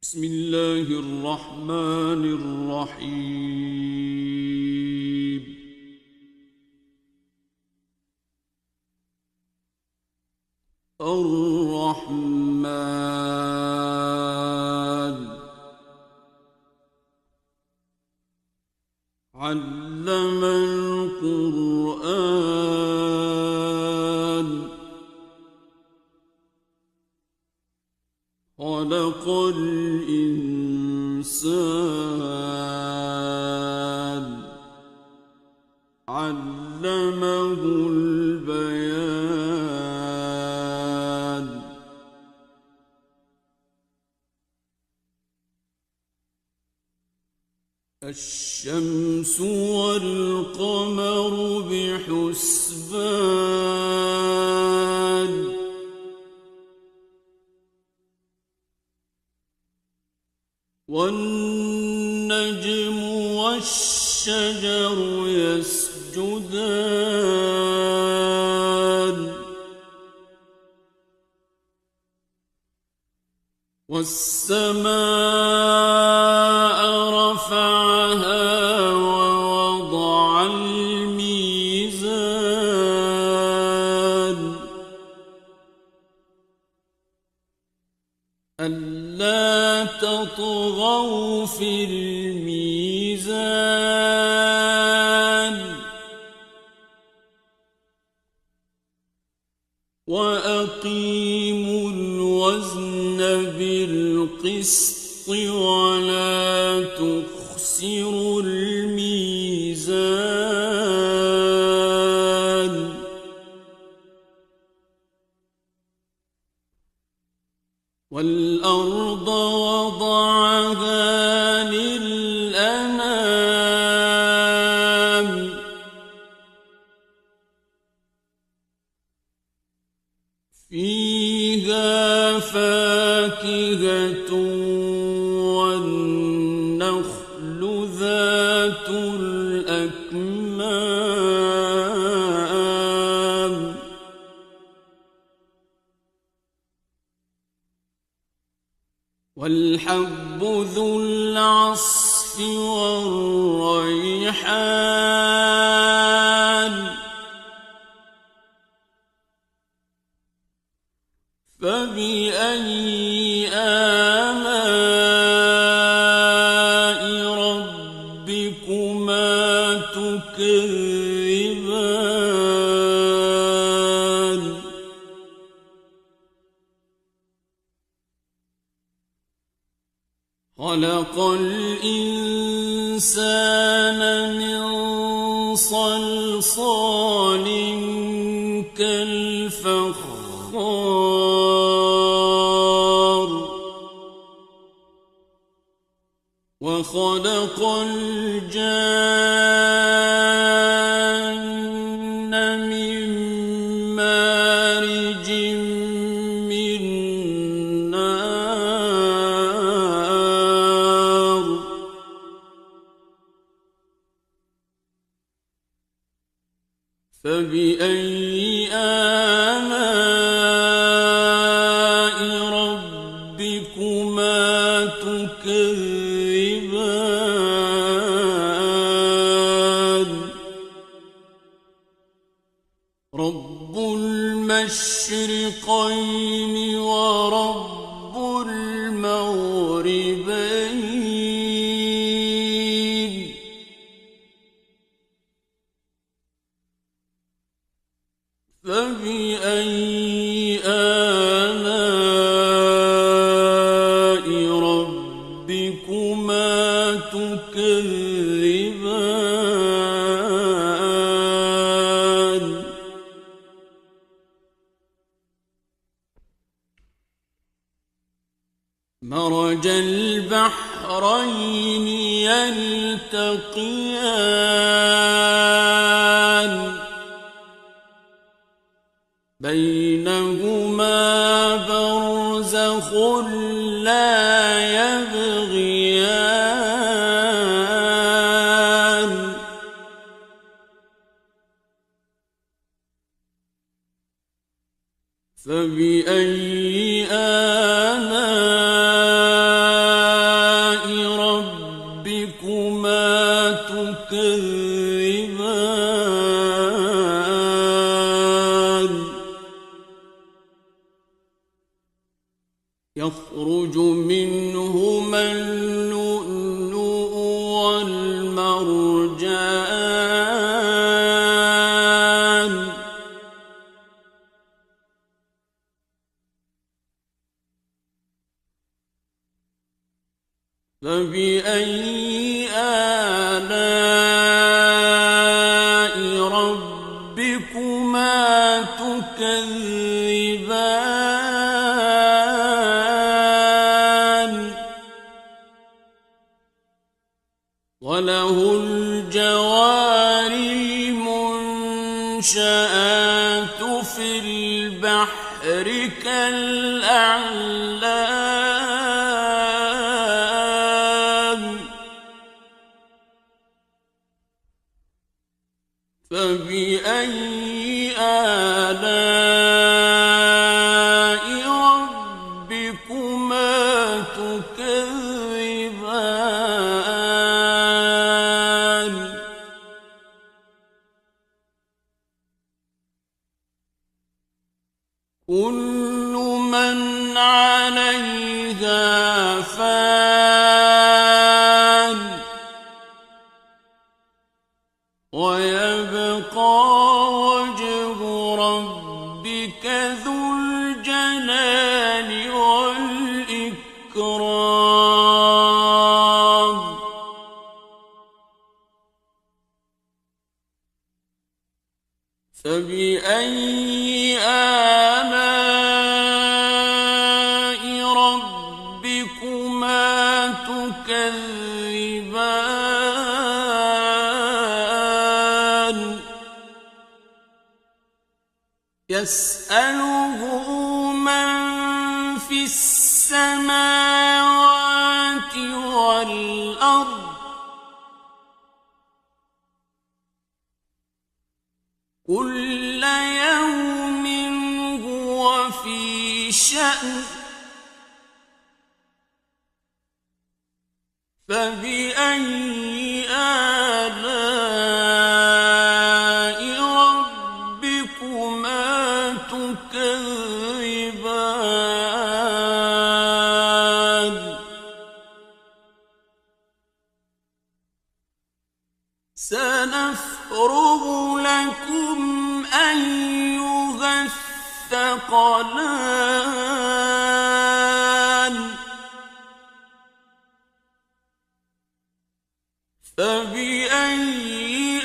بسم الله الرحمن الرحيم. الرحمن علم القرآن خلق الإنسان علمه البيان. الشمس والقمر بحسبان والنجم والشجر يسجدان والسماء رفعها ووضع الميزان ألا تطغوا في الميزان وأقيموا الوزن بالقسط ولا تخسروا الميزان والأرض وضعها للأنام فيها فاكهة والنخل ذات الأكمام والحب ذو العصف والريحان فبأي آلاء ربكما تكذبان خلق الإنسان من صلصال كالفخار وخلق الجان من مارج من نار فبأي آلاء ربكما تكذبان رب المشرقين ورب المغربين فبأي آلاء ربكما تكذبان مرج البحرين يلتقيان بينهما برزخ لا يبغيان فبأي آلاء يخرج منهما اللؤلؤ والمرجان فبأي آلاء ربكما تكذبان وله الجوار المنشآت في البحر كالأعلام فبأي آلاء ربكما تكذبان كل من عليها فان ويبقى وجه ربك ذو الجلال والإكرام فبأي آلاء ربكما تكذبان يسأله من في السماوات والأرض كل يوم هو في شأن فبأي آلاء ربكما تكذبان سنفرغ لكم أيها الثقلان فبأي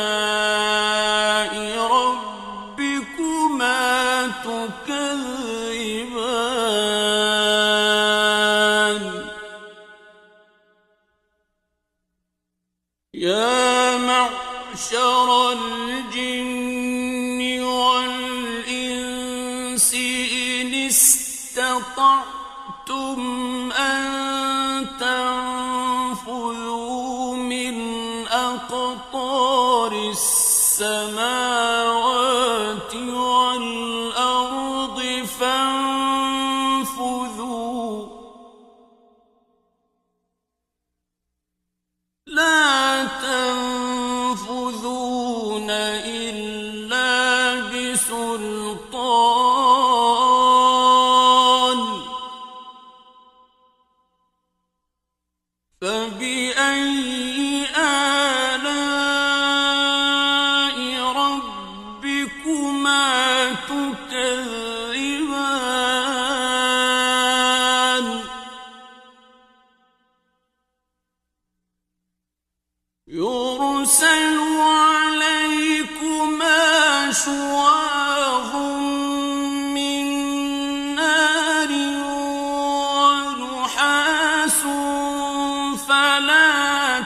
آلاء ربكما تكذبان يا معشر الجن والإنس إن استطعتم أن تنفذوا من أقطار السماوات والأرض فانفذوا لا تنفذون إلا بسلطان فبأي آلاء ربكما تكذبان يرسل عليكما شواظ من نار ونحاس فلا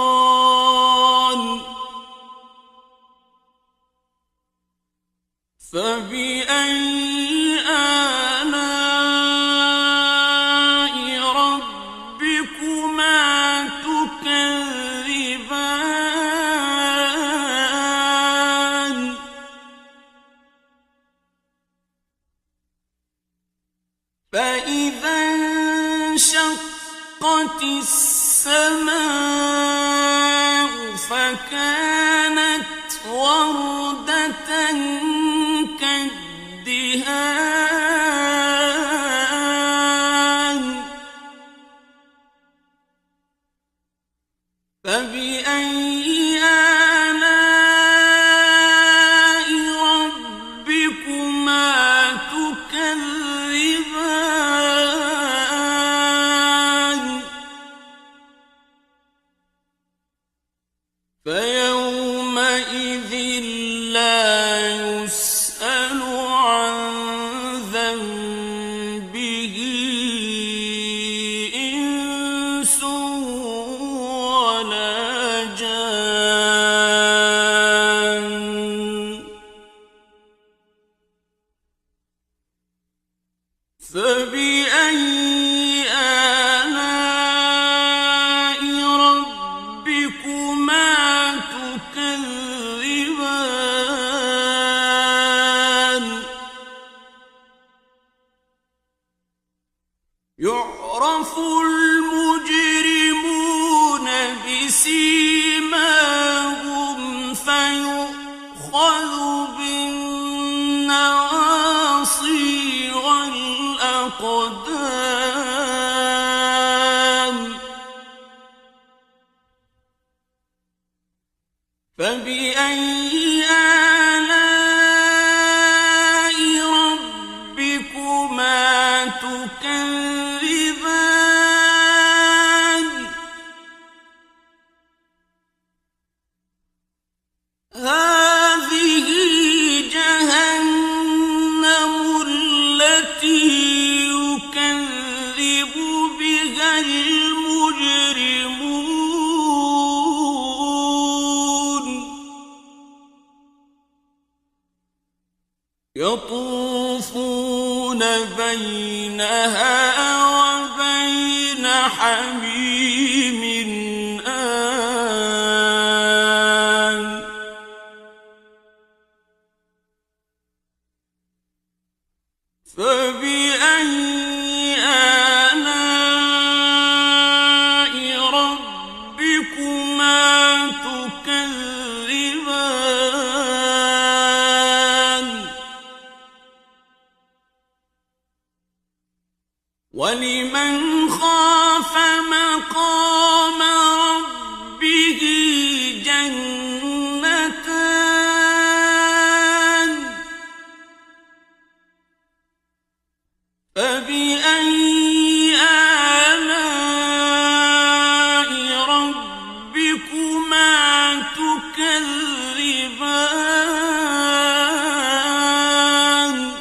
تنتصران فبأي آلاء ربكما تكذبان فإذا انشقت السماء فكانت وردة كالدهن تكذبان فيومئذ لا يسأل عن ذنبه إنس ولا جان فبأي آلاء ربكما تكذبان يعرف المجرمون بسيماهم فيؤخذ بالنواصي والأقدام فبأي آلاء ربكما تكذبان هذه جهنم التي يكذب بها المجرمون يطوفون بينها وبين حميم آن فبأي آلاء ربكما تكذبان ولمن خاف مقام ربه جنتان فبأي آلاء ربكما تكذبان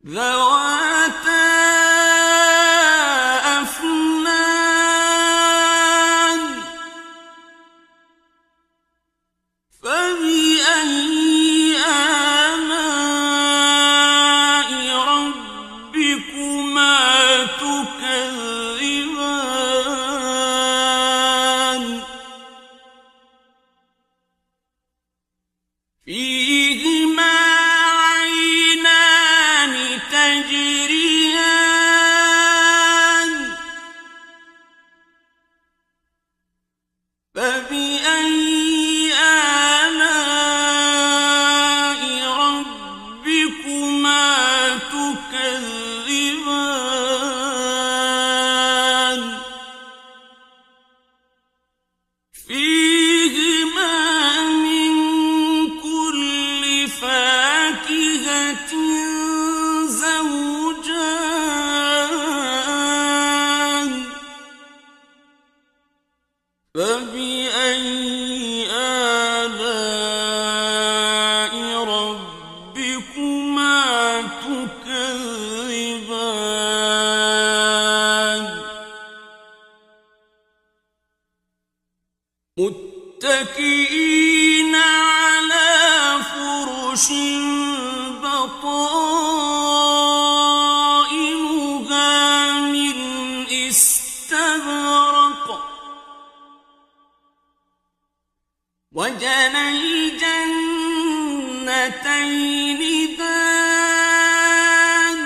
ذواتا أفنان فبأي آلاء ربكما تكذبان فيهما عينان تجريان فبأي آلاء ربكما تكذبان فيهما من كل فاكهة زوجان فبأي آلاء ربكما تكذبان متكئين على فرش بطائنها من استبرق وجنى الجنتين دان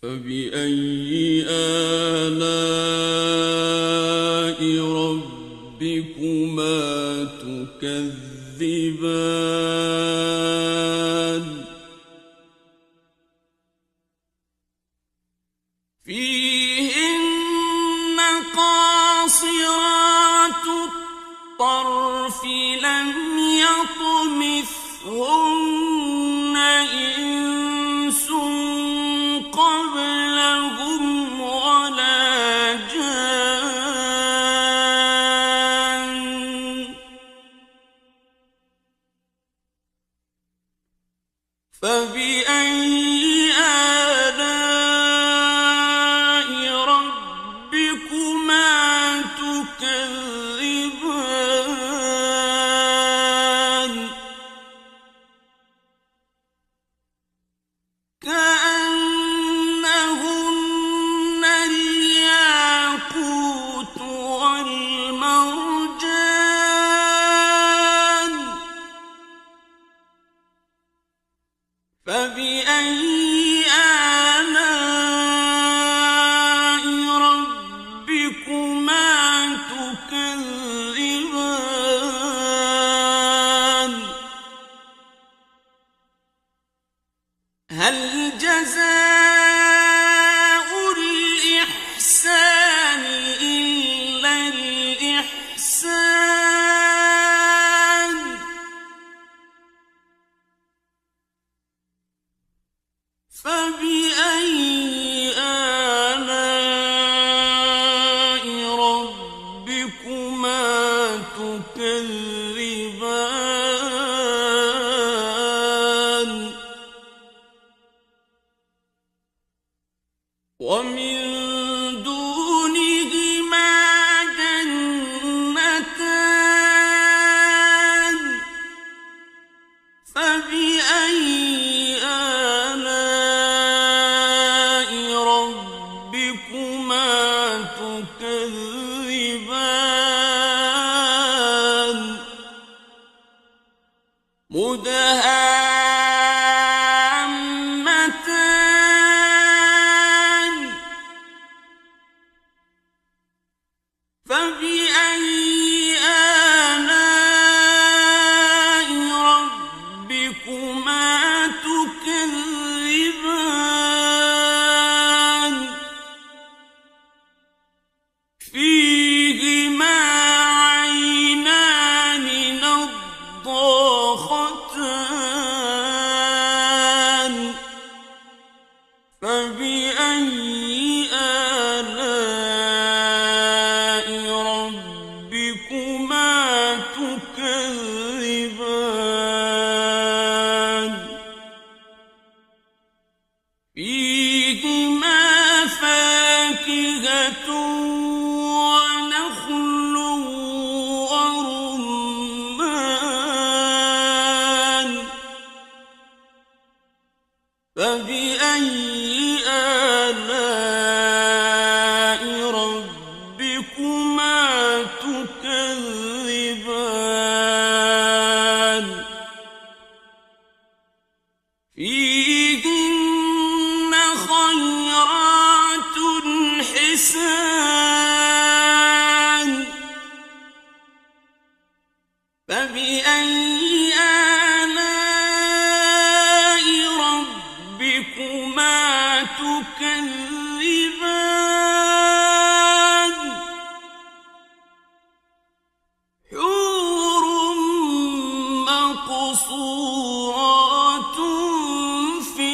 فبأي آلاء ربكما تكذبان فيهن قاصرات الطرف لم يطمثهن إنس قبلهم ولا جان فبأي آلاء ربكما تكذبان كأنهن الياقوت والمرجان فبأي آلاء ربكما تكذبان هل جزاء الإحسان إلا الإحسان فبأي آلاء ربكما تكذبان ومن دونهما جنتان فبأي آلاء ربكما تكذبان مدهامتان فبأي آلاء ربكما تكذبان فيهما عينان نضاختان فبأي آلاء ربكما تكذبان فيهما فاكهة ونخل ورمان فبأي آلاء ربكما تكذبان فيهن خيرات حسان فبأي آلاء ربكما تكذبان حور مقصورات في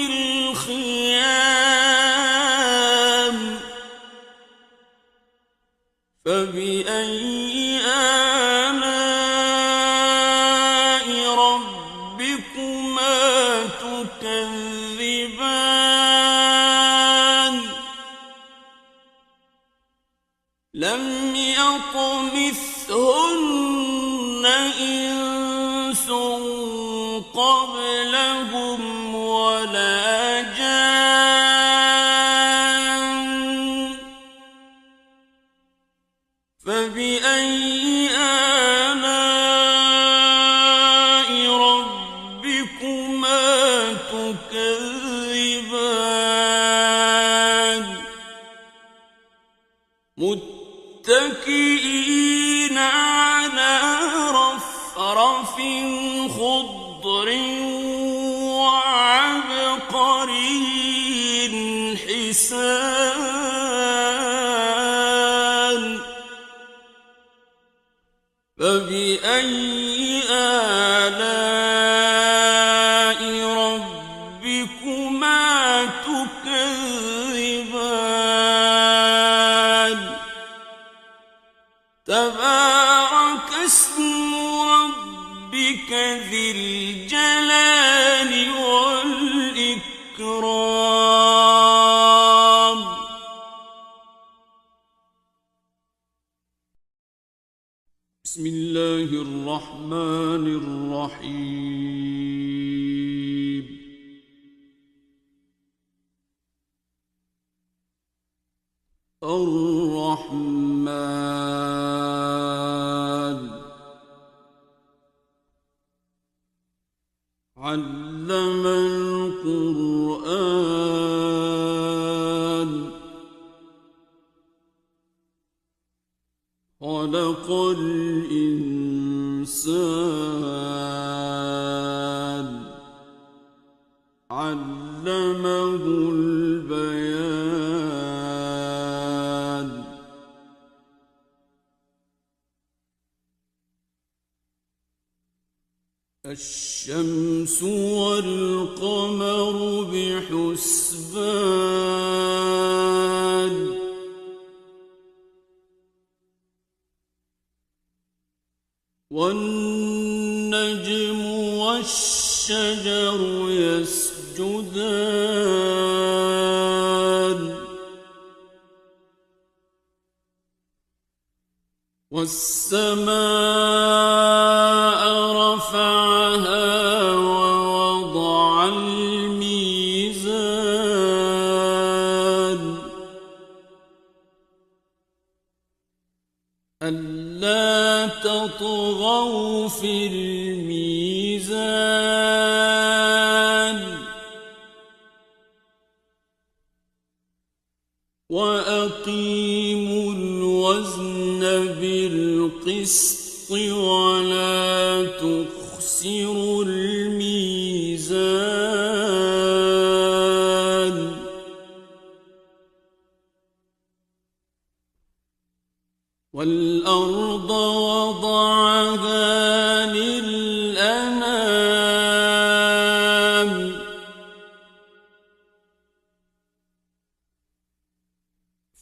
الخيام فبأي آلاء ربكما تكذبان لم يطمثهن إنس قبلهم ولا جان فبأي آلاء ربكما تكذبان متكئين على رفرف خضر وعبقري حسان فبأي آلاء ربكما تكذبان تبارك اسم ربك ذي الجلال والإكرام. بسم الله الرحمن الرحيم. الرحمن علم القرآن خلق الإنسان علمه البيان. الشمس والقمر بحسبان والنجم والشجر يسجدان والسماء رفعها ووضع الميزان ألا تطغوا في الميزان وأقيموا الوزن بالقسط ولا تخسروا الميزان والأرض وضعها للأنام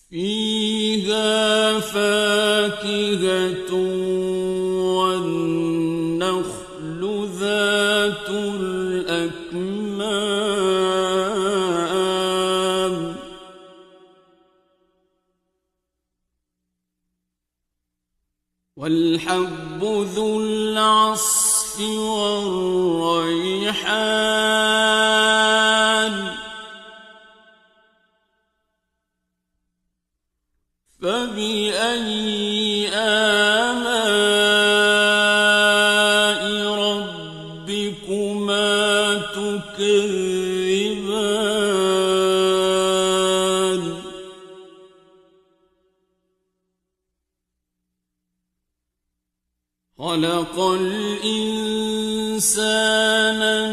فيها فاكهة والنخل ذات الأكمام والحب ذو العصف والريحان فبأي آلاء ربكما تكذبان خلق الإنسان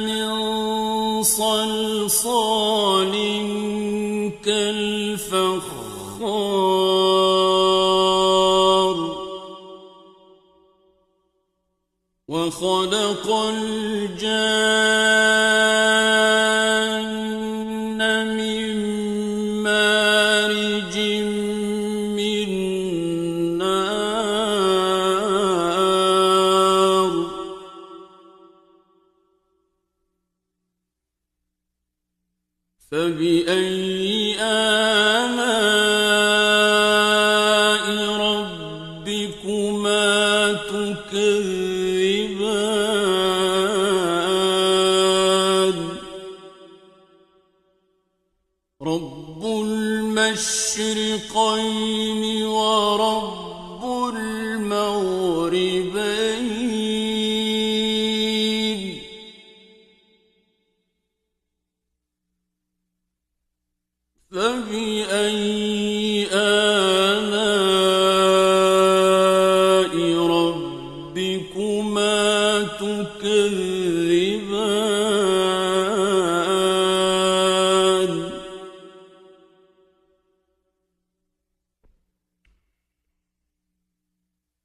من صلصال كالفخار وخلق الجان من مارج من نار فبأي آلاء ربكما تكذبان رب المشرقين ورب المغربين فبأي آلاء ربكما تكذبان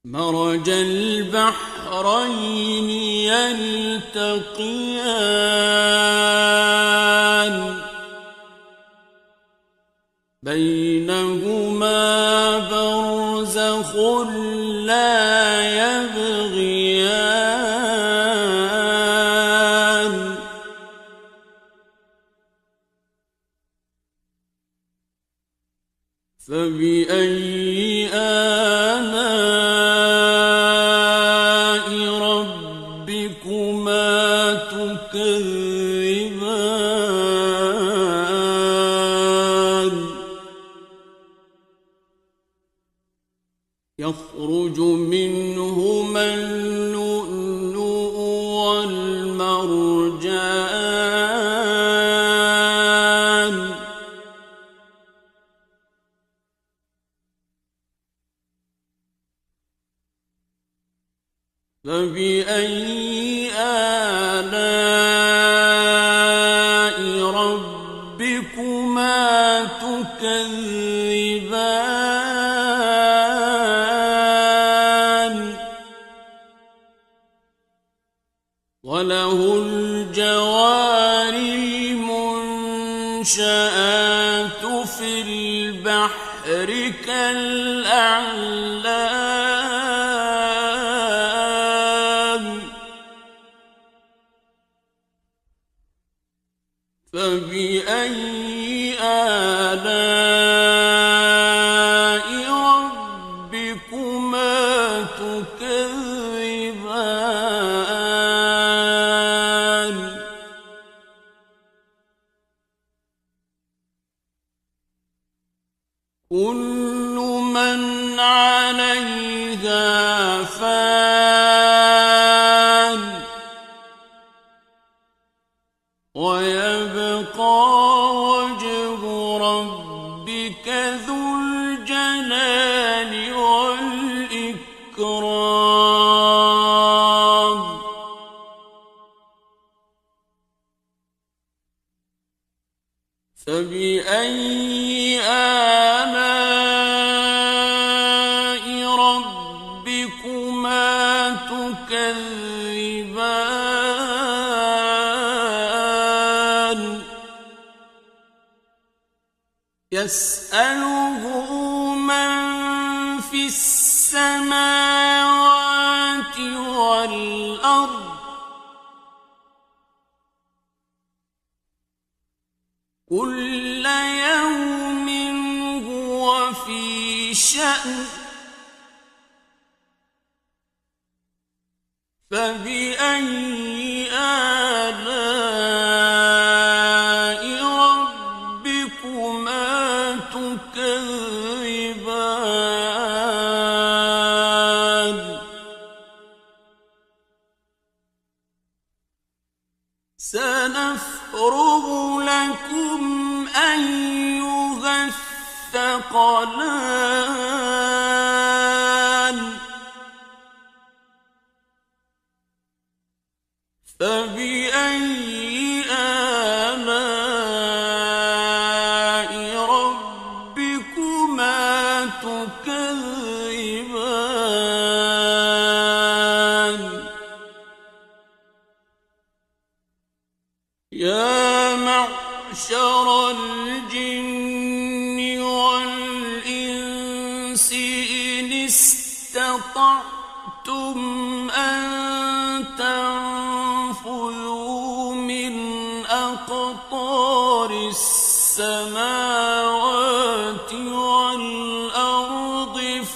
مرج البحرين يلتقيان بينهما برزخ لا يبغيان فبأي آلاء ربكما تكذبان يخرج منهما اللؤلؤ والمرجان فبأي آلاء ربكما تكذبان وله الجوار المنشآت في البحر كالأعلام فبأي آلاء ربكما تكذبان كل من عليها فان ويبقى وجه ربك ذو الجلال والإكرام فبأي آلاء ربكما تكذبان يسأله من في السماوات والأرض كل يوم هو في شأن فبأي آلاء ربكما تكذبان سنفرغ لكم أيها الثقلان فبأي آلاء ربكما تكذبان يا معشر الجن والإنس إن استطعتم أن تنفذوا من أقطار السماوات والأرض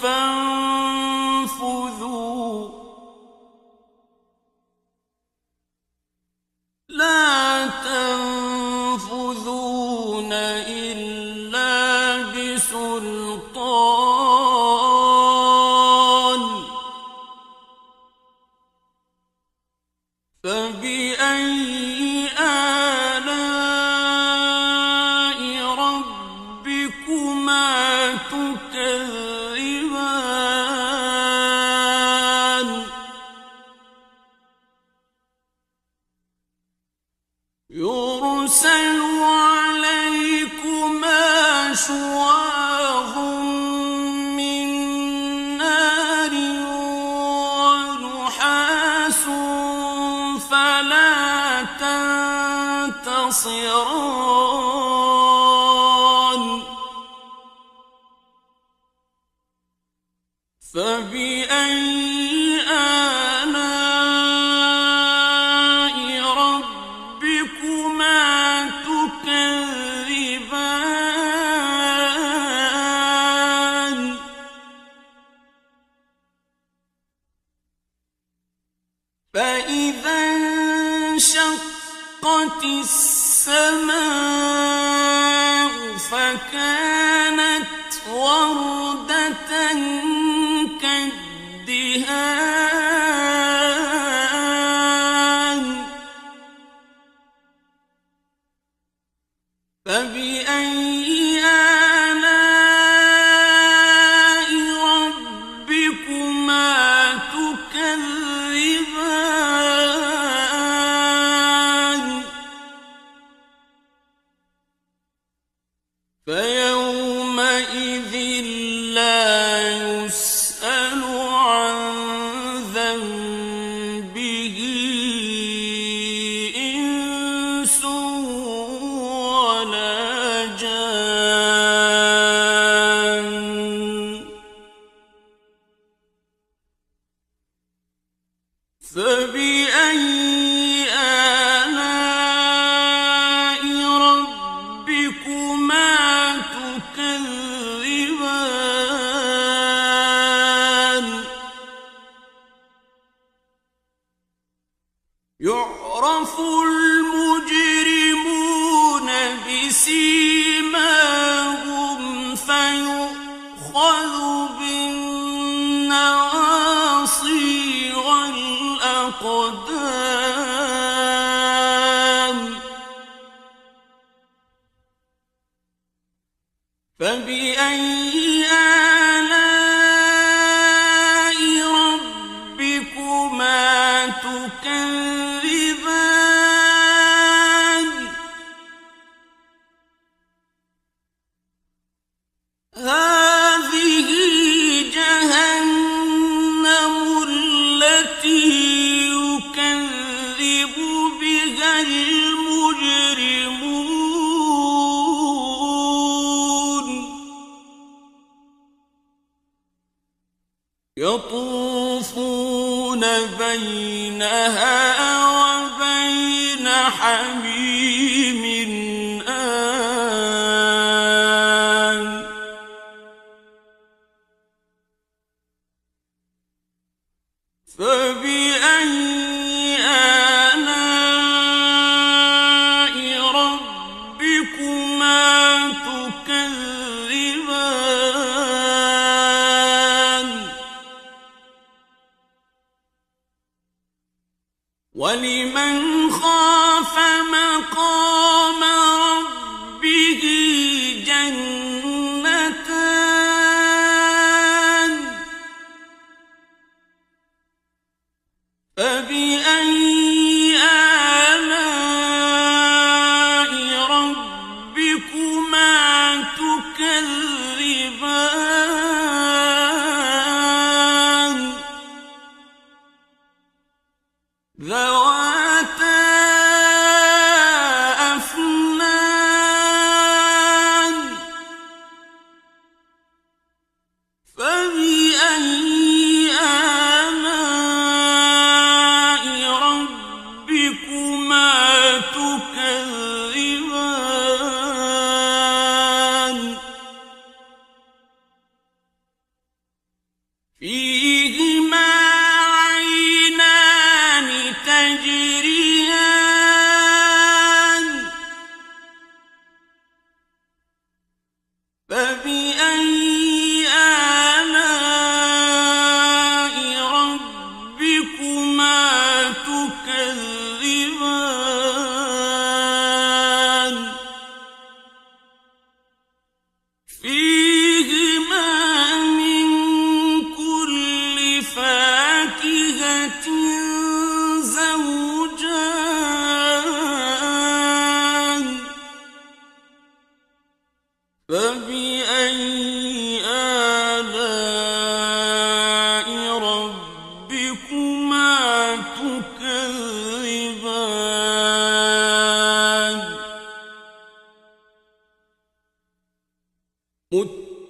فانفذوا لا تنفذون إلا بسلطان فبأي آلاء ربكما تكذبان يرسل عليكما شواظ من نار ونحاس فلا تنتصران فبأي آلاء ربكما تكذبان فإذا انشقت السماء فكانت وردة كالدهان فبأي آلاء ربكما تكذبان فيومئذ لا يسأل عن ذنبه إنس ولا جان فبأي آلاء ربكما تكذبان يعرف المجرمون بسيماهم فيؤخذ بالنواصي والأقدام فبأي آلاء ربكما تكذبان هذه جهنم التي يكذب بها المجرمون يطوفون بينها وبين حميم آن فبأي آلاء ربكما تكذبان ولمن خاف مقام ربه جنتان فبأي آلاء ربكما تكذبان ذواتا أفنان فبأي آلاء ربكما تكذبان فيهما عينان تجريان فبأي آلاء ربكما تكذبان فيهما من كل فاكهة زوجان فبأي آلاء ربكما تكذبان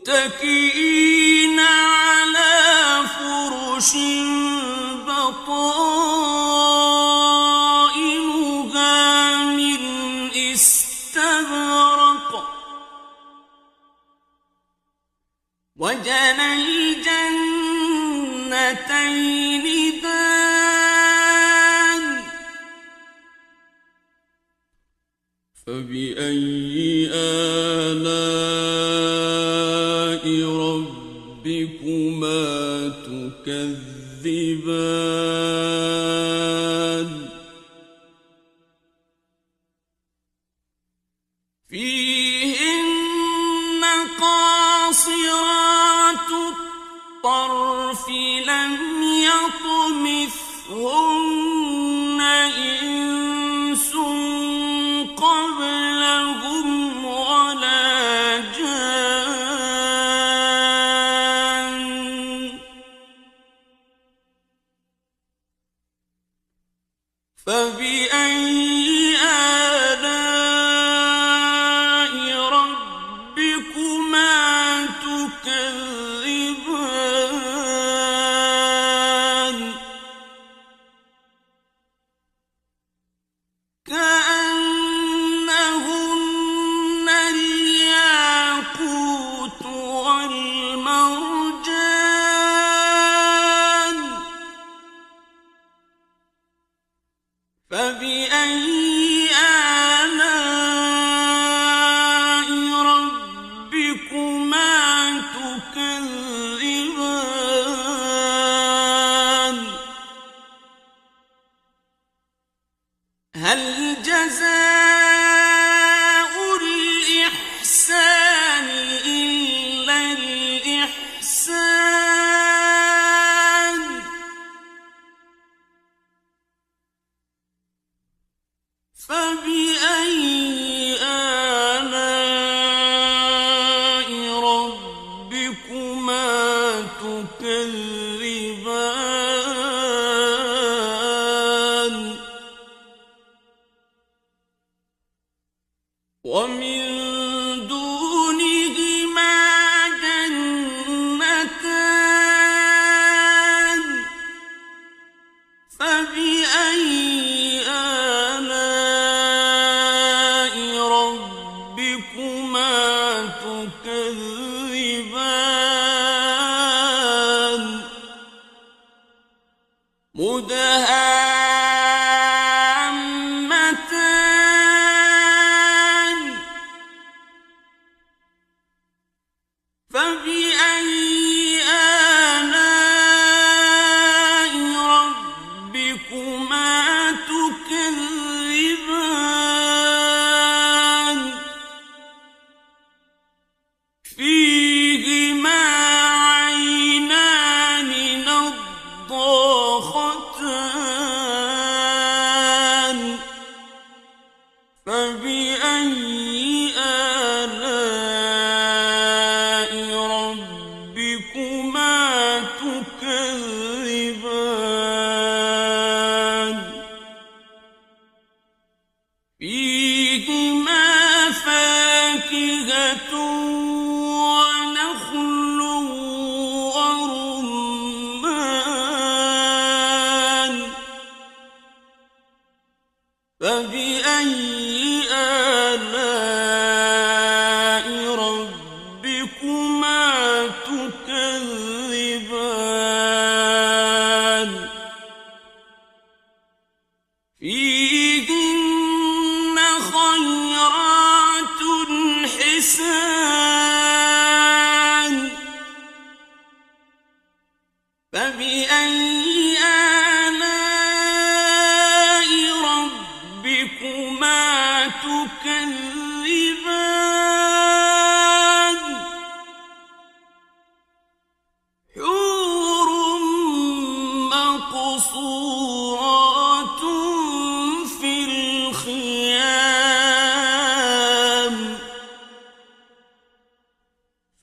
متكئين على فرش بطائنها من استبرق وجنى الجنتين دان فبأي آلاء ربكما تكذبان فيهن قاصرات الطرف لم يطمثهن إنس قبلهم ولا جان فبأي آلاء ربكما تكذبان كأنهن الياقوت والمرجان فبأي آلاء ربكما تكذبان هل جزاء الإحسان إلا الإحسان فبأي آلاء ربكما تكذبان ومن دونهما جنتان فبأي آلاء ربكما تكذبان مدهامتان فبأي آلاء ربكما تكذبان فيهما عينان نضاختان فبأي آلاء ربكما تكذبان فيهما فاكهة ونخل ورمان فبأي آلاء ربكما تكذبان فيهن خيرات حسان فبأي آلاء ربكما تكذبان حور مقصورات في الخيام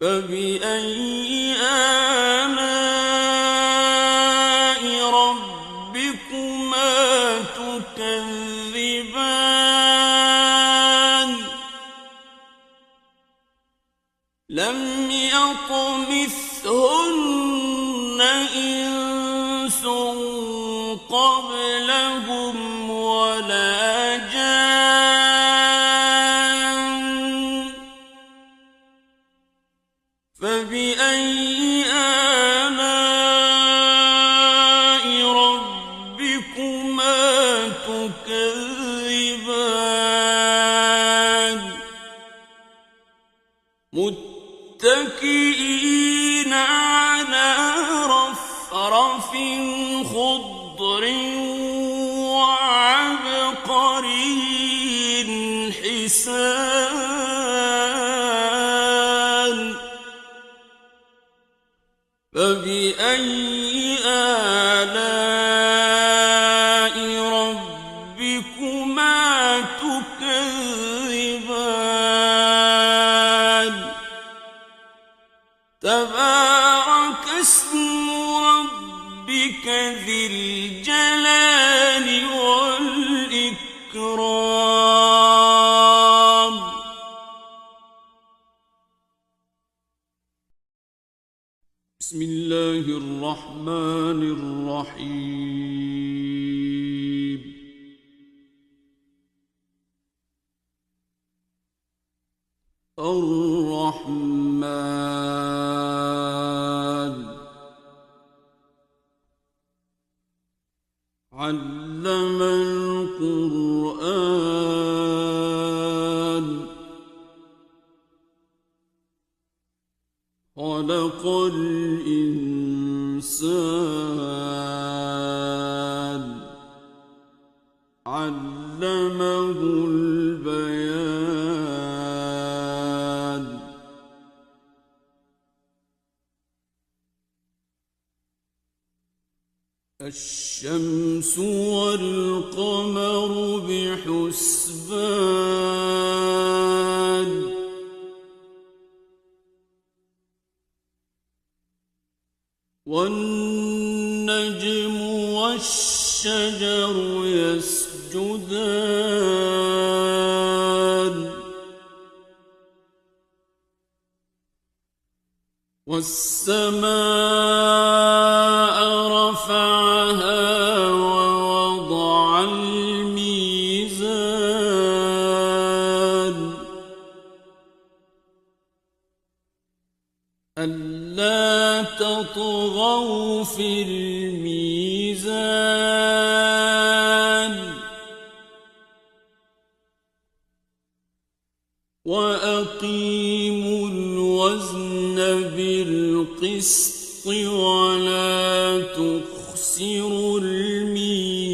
فبأي آلاء ربكما تكذبان لم تكذبان متكئين على رفرف خضر وعبقري حسان فبأي آلاء ربكما تكذبان تبارك اسم ربك ذي الجلال والإكرام بسم الله الرحمن الرحيم الرحمن علم القرآن خلق الإنسان علمه البيان الشمس والقمر بحسبان والنجم والشجر يسجدان والسماء رفعها ووضع الميزان ألا تطغوا في الميزان وأقيموا الوزن بالقسط ولا تخسروا الميزان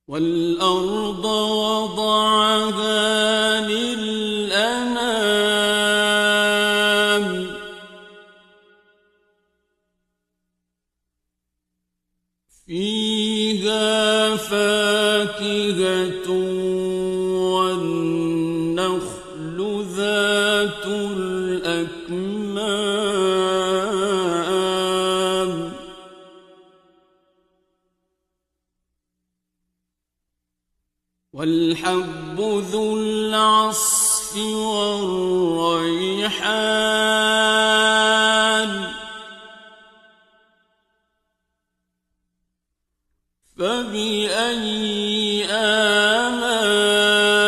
والأرض وضعها للأنام فيها فاكهة والنخل ذات الأكمام والحب ذو العصف والريحان فبأي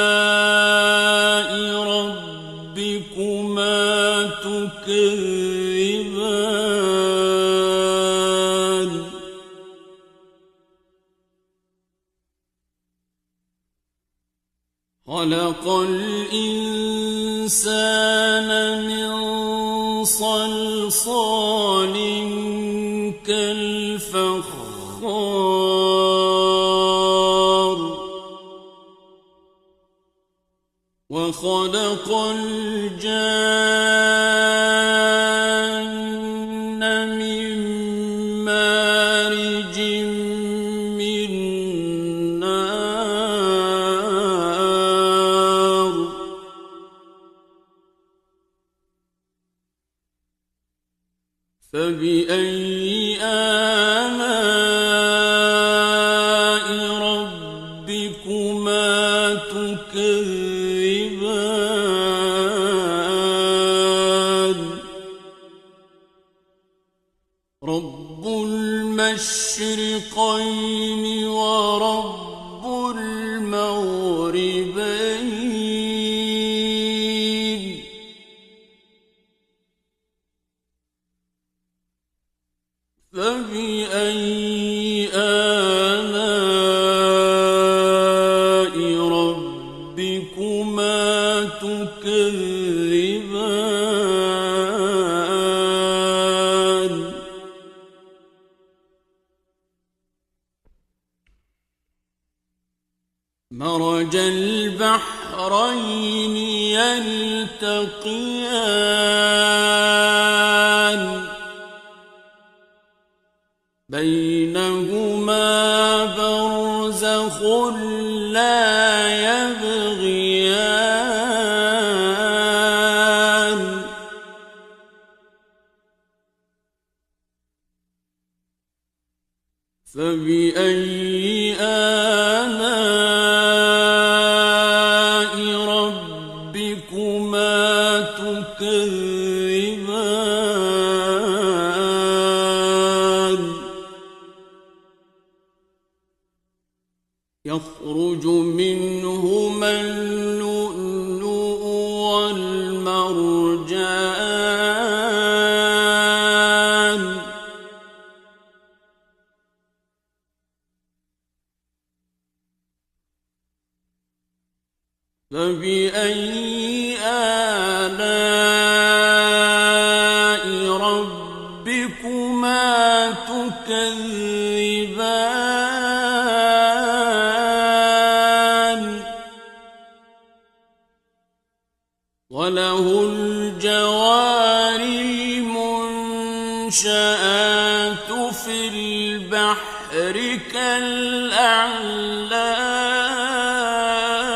آلاء ربكما تكذبان خلق الإنسان من صلصال كالفخار وخلق الجان من مارج من نار فبأي آلاء ربكما تكذبان رب المشرقين ورب المغربين فبأي آلاء ربكما تكذبان مرج البحرين يلتقيان بينهما برزخ لا يبغيان فبأي آلاء ربكما تكذبان يخرج منهما اللؤلؤ والمرجان فبأي آلاء ربكما تكذبان وله الجوار المنشآت في البحر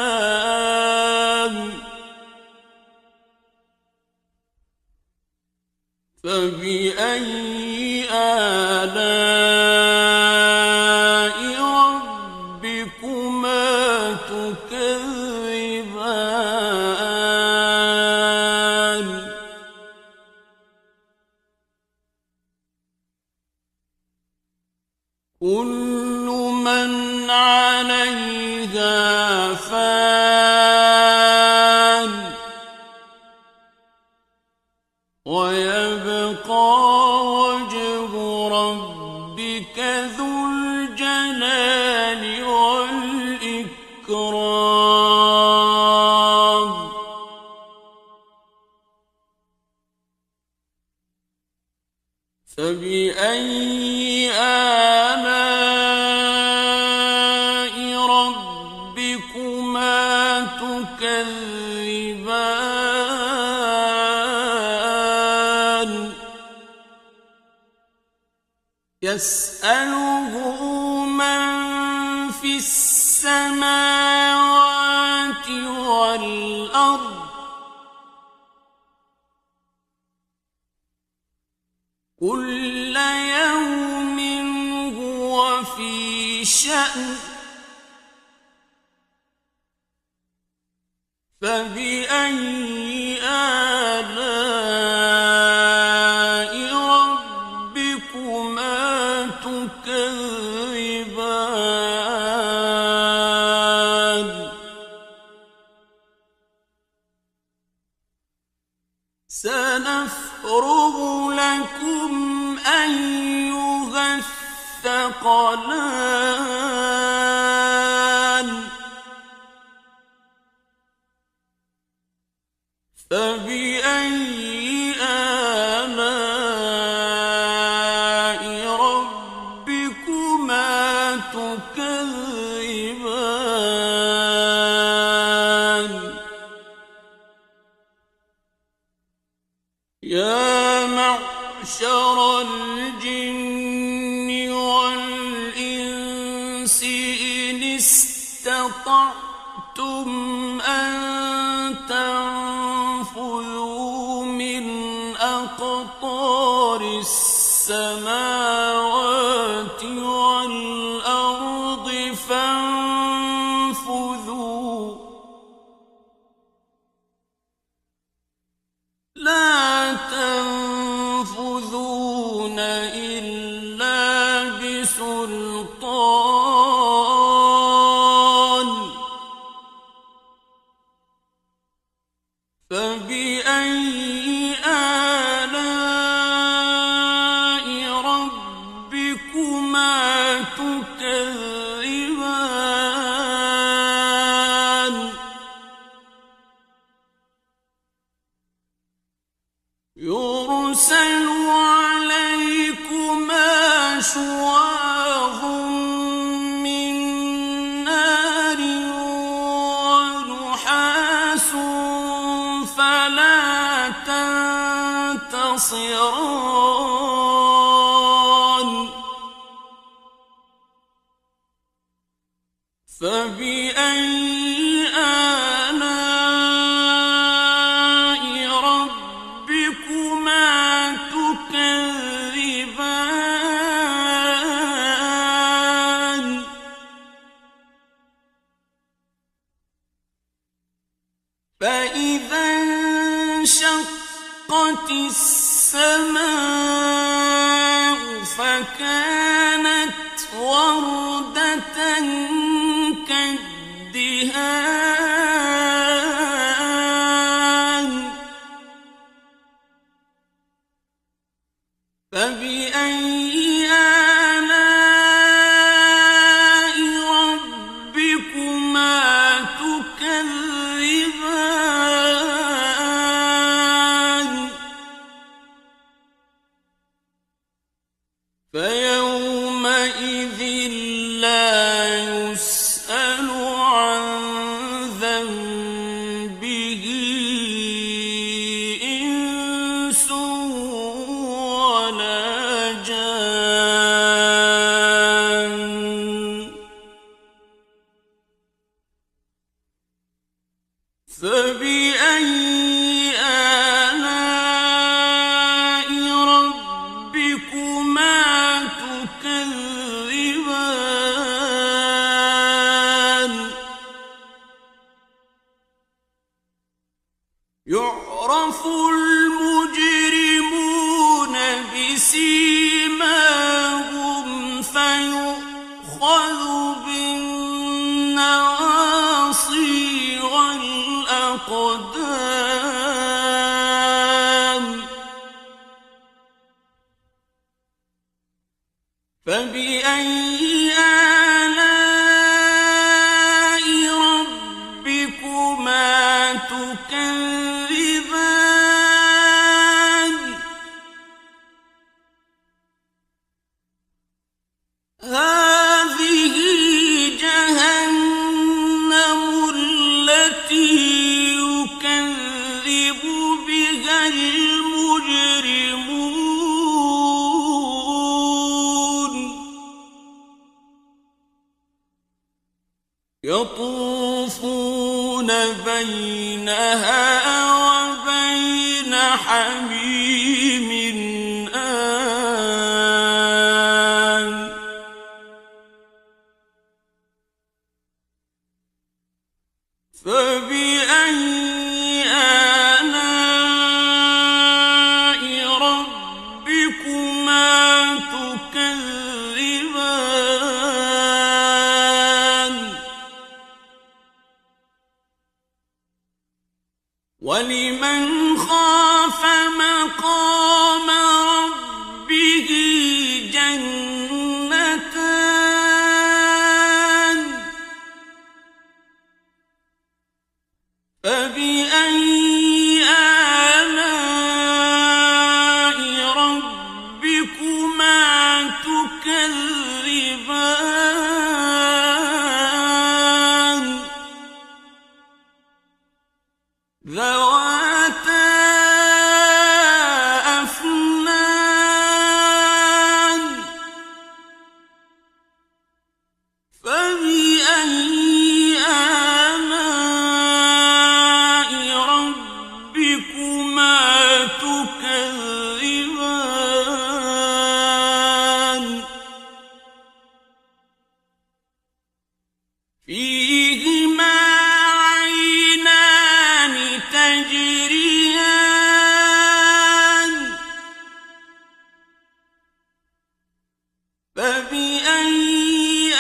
كالأعلام فبأي آلاء ربكما تكذبان كل من عليها فان ويبقى وجه ربك ذو الجلال والإكرام فبأي آلاء ربكما تكذبان يسأله من في السماوات والأرض كل يوم هو في شأن فبأي آلاء ربكما تكذبان سنفرغ لكم أيها الثقلان فبأي آلاء ربكما تكذبان يا معشر الجن والإنس إن استطعتم أن تنفذوا من أقطار السماوات والأرض فانفذوا لا تنفذون إلا بسلطان فبأي آلاء ربكما عليكما شواظ من نار ونحاس فلا تنتصران فبأي آلاء ربكما تكذبان فإذا انشقت السماء فكانت وردة كالدهان فبأي آلاء ربكما تكذبان فيومئذ لا يسأل عن ذنبه إنس ولا جان فبأي آلاء ربكما تكذبان يعرف المجرمون بسيماهم فيؤخذ بالنواصي والأقدام فبأي آلاء ربكما تكذبان هذه جهنم التي يكذب بها المجرمون يطوفون بينها وبين حميم آن فبأي آلاء ربكما تكذبان ولمن خاف مقام ربه جنتان فبأي آلاء ربكما تكذبان ذواتا أفنان فبأي آلاء ربكما تكذبان فيهما عينان تجريان فبأي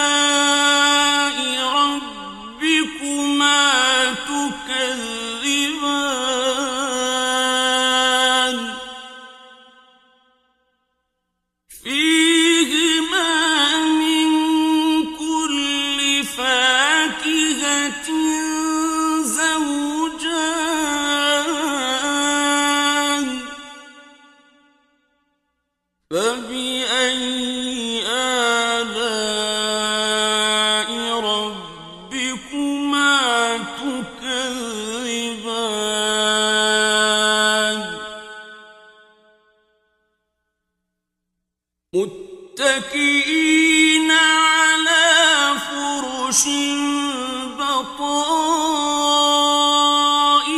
آلاء ربكما تكذبان فيهما من كل فاكهة زوجان فبأي آلاء ربكما تكذبان متكئين على فرش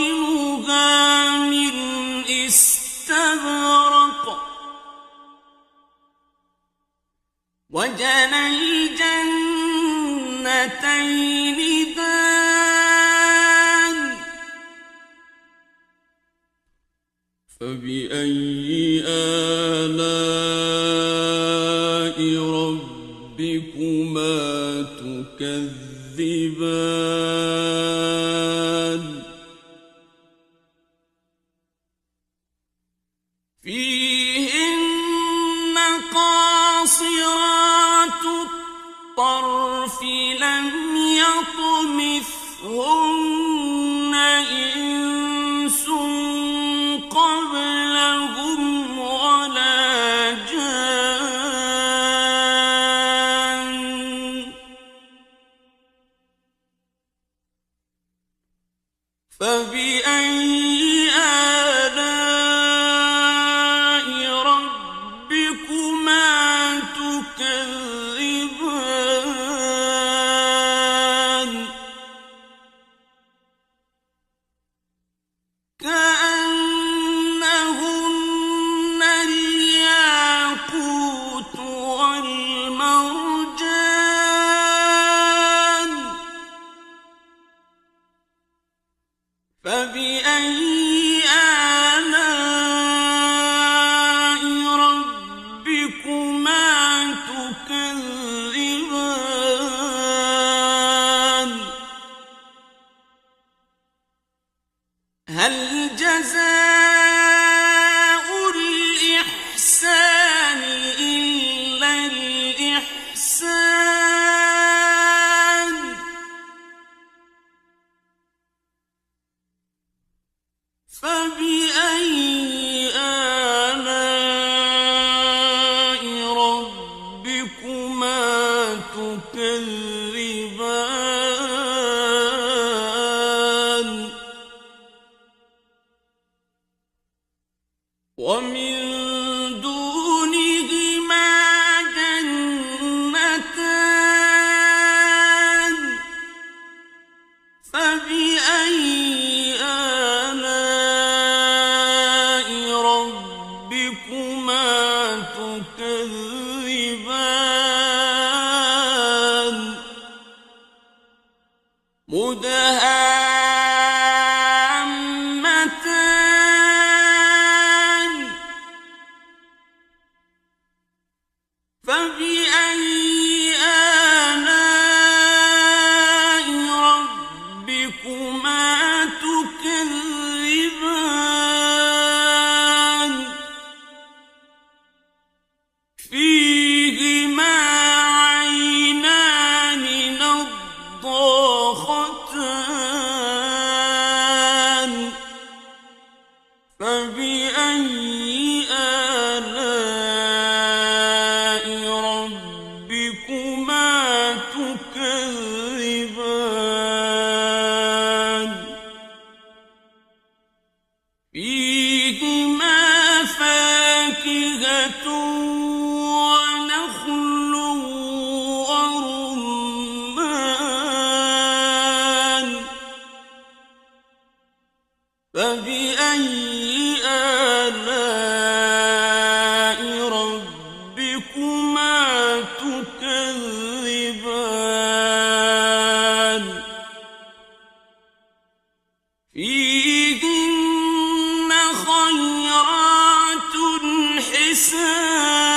بطائنها من استبرق وجنى الجنتين دان فبأي آلاء ربكما تكذبان فيهن قاصرات الطرف لم يطمثهن إنس قبلهم ولا جان فبأي آلاء ربكما تكذبان كأنهن الياقوت والمرجان فبأي آلاء ربكما تكذبان هل جزاء الإحسان إلا الإحسان فبأي آلاء ربكما تكذبان ومن دونهما جنتان فبأي آلاء ربكما تكذبان مدهامتان فبأي آلاء ربكما تكذبان فيهما عينان نضاختان فبأي آلاء ربكما تكذبان فيهما فاكهة ونخل ورمان فبأي آلاء ربكما تكذبان فيهن خيرات حسان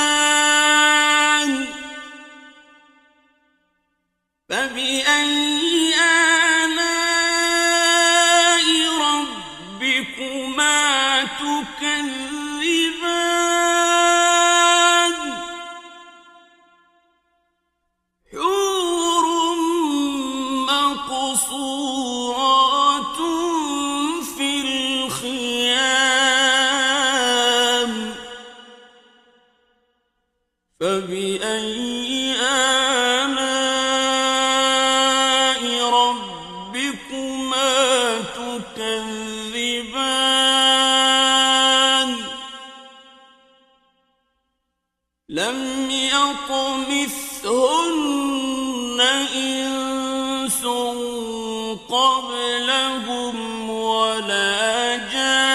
فبأي آلاء ربكما تكذبان لم يطمثهن إنس قبلهم ولا جان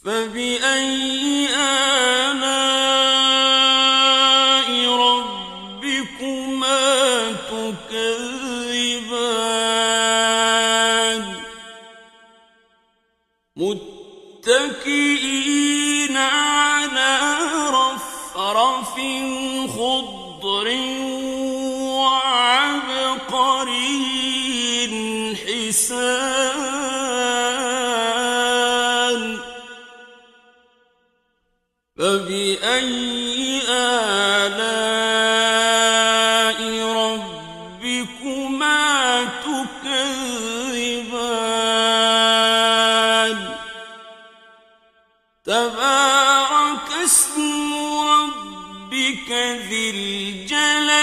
فبأي آلاء ربكما تكذبان متكئين على رفرف خضر وعبقري حسان فبأي آلاء ربكما تكذبان تبارك اسم ربك ذي الجلال